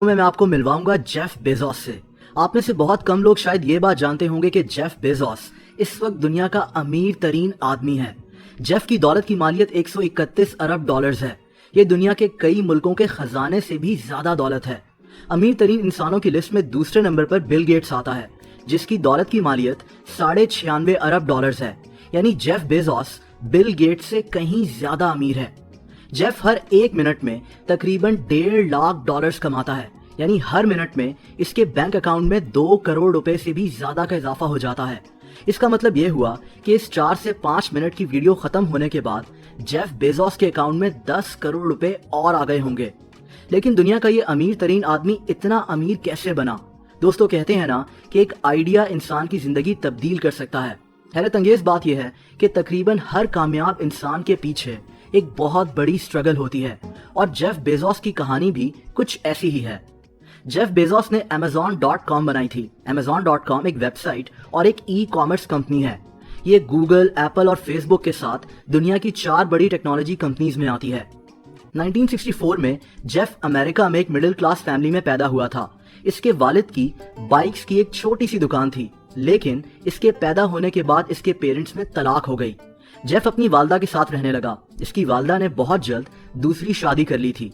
मैं आपको मिलवाऊंगा Jeff Bezos से। आप में से बहुत कम लोग शायद ये बात जानते होंगे कि जेफ बेजोस इस वक्त दुनिया का अमीर तरीन आदमी है। जेफ की दौलत की मालियत 131 अरब डॉलर्स है। ये दुनिया के कई मुल्कों के खजाने से भी ज्यादा दौलत है। अमीर तरीन इंसानों की लिस्ट में दूसरे नंबर पर बिल गेट्स आता है, जिसकी दौलत की मालियत 96.5 अरब डॉलर्स है। यानी जेफ बेजोस बिल गेट्स से कहीं ज्यादा अमीर है। जेफ हर एक मिनट में तकरीबन 1.5 लाख डॉलर्स कमाता है। यानी हर मिनट में इसके बैंक अकाउंट में 2 करोड़ रुपए से भी ज्यादा का इजाफा हो जाता है। इसका मतलब ये हुआ कि इस 4 से 5 मिनट की वीडियो खत्म होने के बाद जेफ बेजोस के अकाउंट में 10 करोड़ रुपए और आ गए होंगे। लेकिन दुनिया का ये अमीर तरीन आदमी इतना अमीर कैसे बना? दोस्तों, कहते हैं ना कि एक आइडिया इंसान की जिंदगी तब्दील कर सकता है। हैरत अंगेज बात यह है कि तकरीबन हर कामयाब इंसान के पीछे एक बहुत बड़ी स्ट्रगल होती है, और जेफ बेजोस की कहानी भी कुछ ऐसी ही है। जेफ बेजोस ने Amazon.com बनाई थी। Amazon.com एक वेबसाइट और एक ई कॉमर्स कंपनी है। ये गूगल, एप्पल और फेसबुक के साथ दुनिया की 4 बड़ी टेक्नोलॉजी कंपनीज में आती है। 1964 में जेफ अमेरिका में एक मिडिल क्लास फैमिली में पैदा हुआ था। इसके वालिद की बाइक्स की एक छोटी सी दुकान थी, लेकिन इसके पैदा होने के बाद इसके पेरेंट्स में तलाक हो गई। जेफ अपनी वालदा के साथ रहने लगा। इसकी वालदा ने बहुत जल्द दूसरी शादी कर ली थी।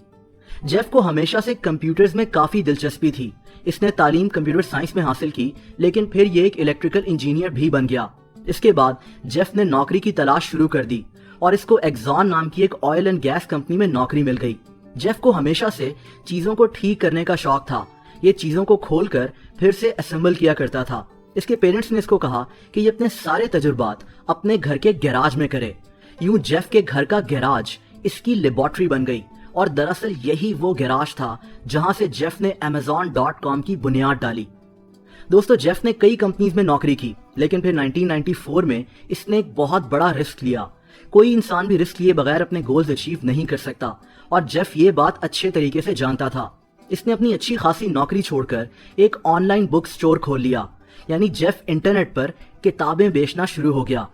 जेफ को हमेशा से कंप्यूटर्स में काफी दिलचस्पी थी। इसने तालीम कंप्यूटर साइंस में हासिल की, लेकिन फिर ये एक इलेक्ट्रिकल इंजीनियर भी बन गया। इसके बाद जेफ ने नौकरी की तलाश शुरू कर दी और इसको एक्सॉन नाम की एक ऑयल एंड गैस कंपनी में नौकरी मिल गई। जेफ को हमेशा से चीजों को ठीक करने का शौक था। ये चीजों को खोलकर फिर से असेंबल किया करता था। इसके पेरेंट्स ने इसको कहा कि ये अपने सारे तजुर्बात अपने घर के गैराज में करे। यूं जेफ के घर का गैराज इसकी लेबोरेटरी बन गई, और दरअसल यही वो गैराज था जहां से जेफ ने Amazon.com की बुनियाद डाली। दोस्तों, जेफ ने कई कंपनीज में नौकरी की, लेकिन फिर 1994 में इसने एक बहुत बड़ा रिस्क लिया। कोई इंसान भी रिस्क लिए बगैर अपने गोल्स अचीव नहीं कर सकता, और जेफ ये बात अच्छे तरीके से जानता था। इसने अपनी अच्छी खासी नौकरी छोड़कर एक ऑनलाइन बुक स्टोर खोल लिया। यानी जेफ इंटरनेट पर किताबें बेचना शुरू हो गया।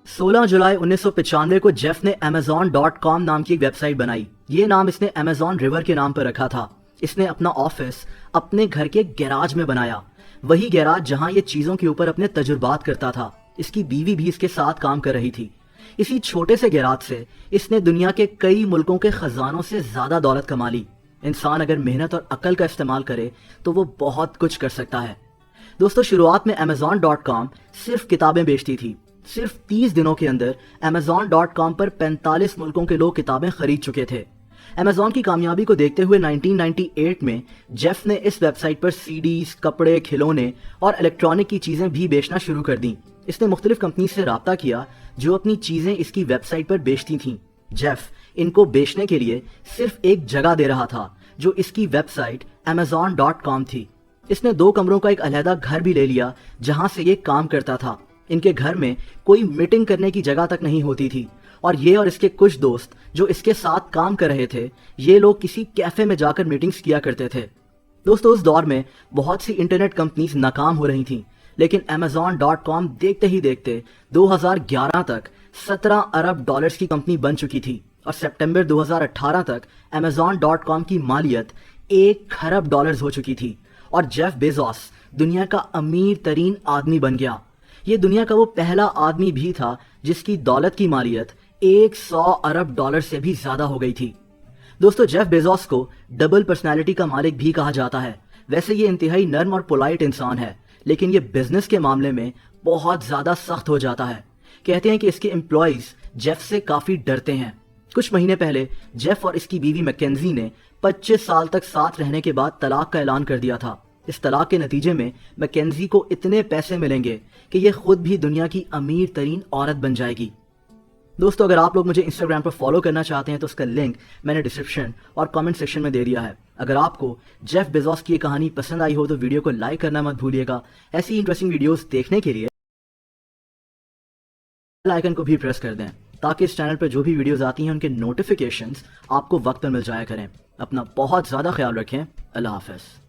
16 जुलाई 1995 को जेफ ने Amazon.com नाम की एक वेबसाइट बनाई। ये नाम इसने Amazon रिवर के नाम पर रखा था। इसने अपना ऑफिस अपने घर के गैराज में बनाया, वही गैराज जहां ये चीजों के ऊपर अपने तजुर्बात करता था। इसकी बीवी भी इसके साथ काम कर रही थी। इसी छोटे से गैराज से इसने दुनिया के कई मुल्कों के खजानों से ज्यादा दौलत कमा ली। इंसान अगर मेहनत और अकल का इस्तेमाल करे तो वो बहुत कुछ कर सकता है। दोस्तों, शुरुआत में Amazon.com सिर्फ किताबें बेचती थी। सिर्फ 30 दिनों के अंदर Amazon.com पर 45 मुल्कों के लोग किताबें खरीद चुके थे। Amazon की कामयाबी को देखते हुए 1998 में जेफ ने इस वेबसाइट पर सीडीज, कपड़े, खिलौने और इलेक्ट्रॉनिक की चीजें भी बेचना शुरू कर दी। इसने मुख्तलिफ कंपनी से राब्ता किया जो अपनी चीजें इसकी वेबसाइट पर बेचती थीं। जेफ इनको बेचने के लिए सिर्फ एक जगह दे रहा था, जो इसकी वेबसाइट Amazon.com थी। इसने 2 कमरों का एक अलहदा घर भी ले लिया जहां से ये काम करता था। इनके घर में कोई मीटिंग करने की जगह तक नहीं होती थी, और ये और इसके कुछ दोस्त जो इसके साथ काम कर रहे थे, ये लोग किसी कैफे में जाकर मीटिंग्स किया करते थे। दोस्तों, उस दौर में बहुत सी इंटरनेट कंपनीज नाकाम हो रही थीं, लेकिन Amazon.com देखते ही देखते 2011 तक 17 अरब डॉलर्स की कंपनी बन चुकी थी, और सितंबर 2018 तक Amazon.com की मालियत 1 खरब डॉलर्स हो चुकी थी, और जेफ बेजोस दुनिया का अमीर तरीन आदमी बन गया। ये दुनिया का वो पहला आदमी भी था जिसकी दौलत की मालियत 100 अरब डॉलर से भी ज्यादा हो गई थी। दोस्तों, जेफ बेजोस को डबल पर्सनालिटी का मालिक भी कहा जाता है। वैसे ये इंतहाई नर्म और पोलाइट इंसान है, लेकिन ये बिजनेस के मामले में बहुत ज्यादा सख्त हो जाता है। कहते हैं कि इसके एम्प्लॉयज जेफ से काफी डरते हैं। कुछ महीने पहले जेफ और इसकी बीवी मैकेंजी ने 25 साल तक साथ रहने के बाद तलाक का ऐलान कर दिया था। इस तलाक के नतीजे में मैकेंजी को इतने पैसे मिलेंगे कि ये खुद भी दुनिया की अमीर तरीन औरत बन जाएगी। दोस्तों, अगर आप लोग मुझे इंस्टाग्राम पर फॉलो करना चाहते हैं तो उसका लिंक मैंने डिस्क्रिप्शन और कमेंट सेक्शन में दे दिया है। अगर आपको जेफ बेजोस की ये कहानी पसंद आई हो तो वीडियो को लाइक करना मत भूलिएगा। ऐसी इंटरेस्टिंग वीडियोस देखने के लिए बेल आइकन को भी प्रेस कर दें, ताकि इस चैनल पर जो भी वीडियोस आती हैं उनके नोटिफिकेशंस आपको वक्त पर मिल जाया करें। अपना बहुत ज़्यादा ख्याल रखें। अल्लाह हाफ़िज़।